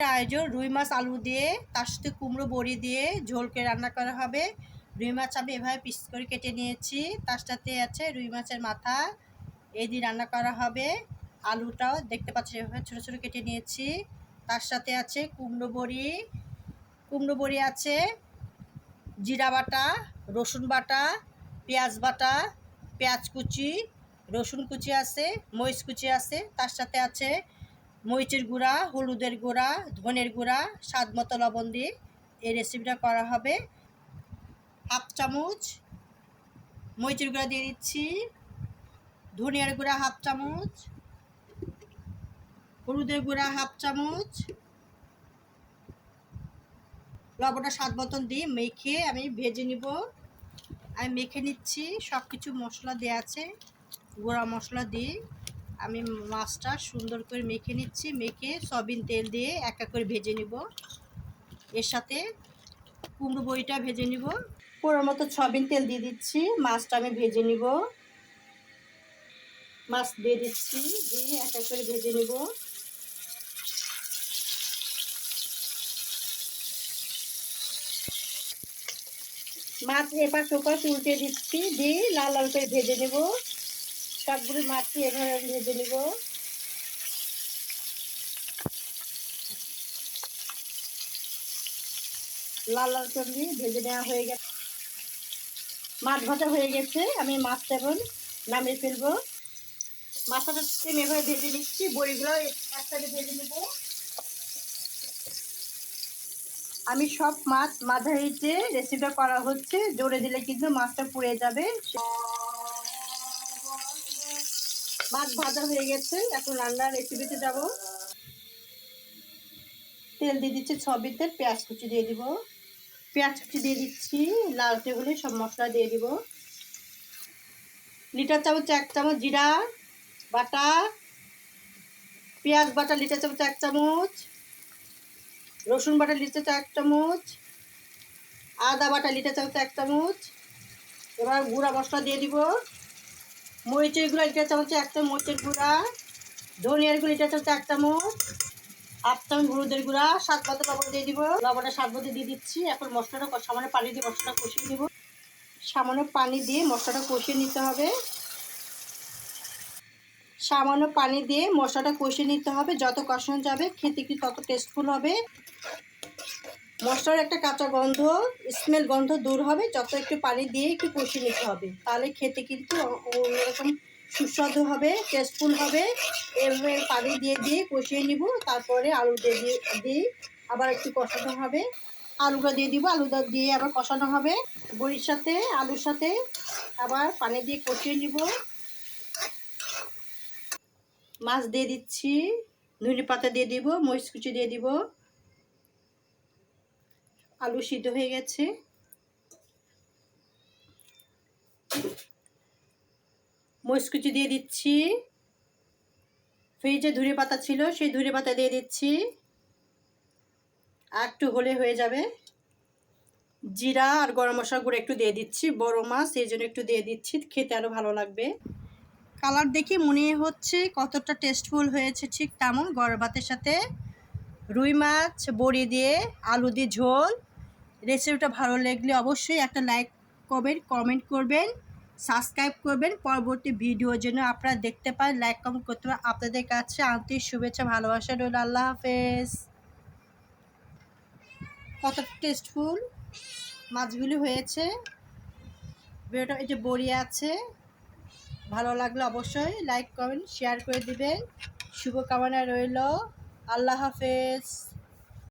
আয়োজন রুই মাছ আলু দিয়ে তার সাথে কুমড়ো বড়ি দিয়ে ঝোলকে রান্না করা হবে। রুই মাছ আমি এভাবে পিস করে কেটে নিয়েছি, তার সাথে আছে রুই মাছের মাথা, এই দিয়ে রান্না করা হবে। আলুটাও দেখতে পাচ্ছি এভাবে ছোটো ছোটো কেটে নিয়েছি। তার সাথে আছে কুমড়ো বড়ি আছে, জিরা বাটা, রসুন বাটা, পেঁয়াজ বাটা, পেঁয়াজ কুচি, রসুন কুচি আছে, মরিচ কুচি আছে। তার সাথে আছে মরিচের গুঁড়া, হলুদের গুঁড়া, ধনের গুঁড়া, স্বাদ মতো লবণ দিয়ে এই রেসিপিটা করা হবে। হাফ চামচ মরিচের গুঁড়া দিয়ে দিচ্ছি, ধনিয়ার গুঁড়া হাফ চামচ, হলুদের গুঁড়া হাফ চামচ, লবণটা স্বাদ মতন দিয়ে মেখে আমি ভেজে নিব। আমি মেখে নিচ্ছি, সব কিছু মশলা দেওয়া আছে, গুঁড়া মশলা দিয়ে আমি মাছটা সুন্দর করে মেখে নিচ্ছি। মেখে সয়াবিন তেল দিয়ে এক এক করে ভেজে নিব। এর সাথে কুমড়ো বড়িটা ভেজে নিব। পুরো মতো সয়াবিন তেল দিয়ে দিচ্ছি, মাছটা আমি ভেজে নিব। মাছ দিয়ে দিচ্ছি, দিয়ে এক এক করে ভেজে নিব। মাছ এপাশ ওপাশ উল্টে দিচ্ছি, দিয়ে লাল লাল করে ভেজে নেব। সবগুলো মাছই এভাবে ভেজে নেব। লাল লাল করে ভেজে নেওয়া হয়ে গেছে। মাছ ভাজা হয়ে গেছে, আমি মাছটা এখন নামিয়ে ফেলবো। মাছটা সেম এভাবে ভেজে নিচ্ছি, বড়িগুলো একসাথে ভেজে নেব। আমি সব মাছ মাঝারিতে রেসিপিটা করা হচ্ছে, জোরে দিলে কিন্তু মাছটা পুড়ে যাবে। মাছ ভাজা হয়ে গেছে, এখন রান্নার রেসিপিতে যাব। তেল দিয়ে দিচ্ছি, সয়াবিন তেল, পেঁয়াজ কুচি দিয়ে দিব। পেঁয়াজ কুচি দিয়ে দিচ্ছি, লালচে হলে সব মশলা দিয়ে দিব। লিটার চামচ 1 চামচ জিরা বাটা, পেঁয়াজ বাটা লিটার চামচ 1 চামচ, রসুন বাটা লিটার 1 চামচ, আদা বাটা লিটার চামচ 1 চামচ। এবার গুঁড়া মশলা দিয়ে দিব। মরিচের গুঁড়া লিটার চামচে 1 চামচ মরিচের গুঁড়া, ধনিয়ার গুঁড়া লিটার চামচে 1 চামচ, হাফ চামচ হলুদের গুঁড়া, স্বাদ মতো লবণ দিয়ে দিব। লবণটা স্বাদ মতো দিয়ে দিচ্ছি। এখন মশলাটা সামান্য পানি দিয়ে মশলাটা কষিয়ে দিব। সামান্য পানি দিয়ে মশলাটা কষিয়ে নিতে হবে। সামান্য পানি দিয়ে মশলাটা কষিয়ে নিতে হবে। যত কষানো যাবে খেতে কি তত টেস্টফুল হবে। মশলার একটা কাঁচা গন্ধ, স্মেল গন্ধ দূর হবে যত একটু পানি দিয়ে একটু কষিয়ে নিতে হবে, তাহলে খেতে কিন্তু অন্যরকম সুস্বাদু হবে, টেস্টফুল হবে। এভাবে পানি দিয়ে দিয়ে কষিয়ে নিব। তারপরে আলু দিয়ে আবার একটু কষানো হবে। আলুটা দিয়ে দিব, আলুটা দিয়ে আবার কষানো হবে। বড়ির সাথে আলুর সাথে আবার পানি দিয়ে কষিয়ে নিব। মাছ দিয়ে দিচ্ছি, ধনে পাতা দিয়ে দিব, মরিচ কুচি দিয়ে দিব। আলু সিদ্ধ হয়ে গেছে। মরিচ কুচি দিয়ে দিচ্ছি। ফ্রিজে ধনে পাতা ছিল, সেই ধনে পাতা দিয়ে দিচ্ছি। আর একটু হলে হয়ে যাবে। জিরা আর গরম মশলা গুঁড়ো একটু দিয়ে দিচ্ছি, বড় মাছ এই জন্য একটু দিয়ে দিচ্ছি, খেতে আরও ভালো লাগবে। কালার দেখে মনে হচ্ছে কতটা টেস্টফুল হয়েছে, ঠিক তেমন গরম ভাতের সাথে রুই মাছ বড়ি দিয়ে আলু দিয়ে ঝোল। রেসিপিটা ভালো লাগলে অবশ্যই একটা লাইক করবেন, কমেন্ট করবেন, সাবস্ক্রাইব করবেন। পরবর্তী ভিডিওর জন্য আপনারা দেখতে পান, লাইক কমেন্ট করতে পারেন। আপনাদের কাছে আন্তরিক শুভেচ্ছা, ভালোবাসা রইল। আল্লাহ হাফেজ। কত টেস্টফুল মাছগুলি হয়েছে। ভিডিওটা এই যে বড়ি আছে, ভালো লাগলে অবশ্যই লাইক কমেন্ট শেয়ার করে দিবেন। শুভকামনা রইল। আল্লাহ হাফেজ।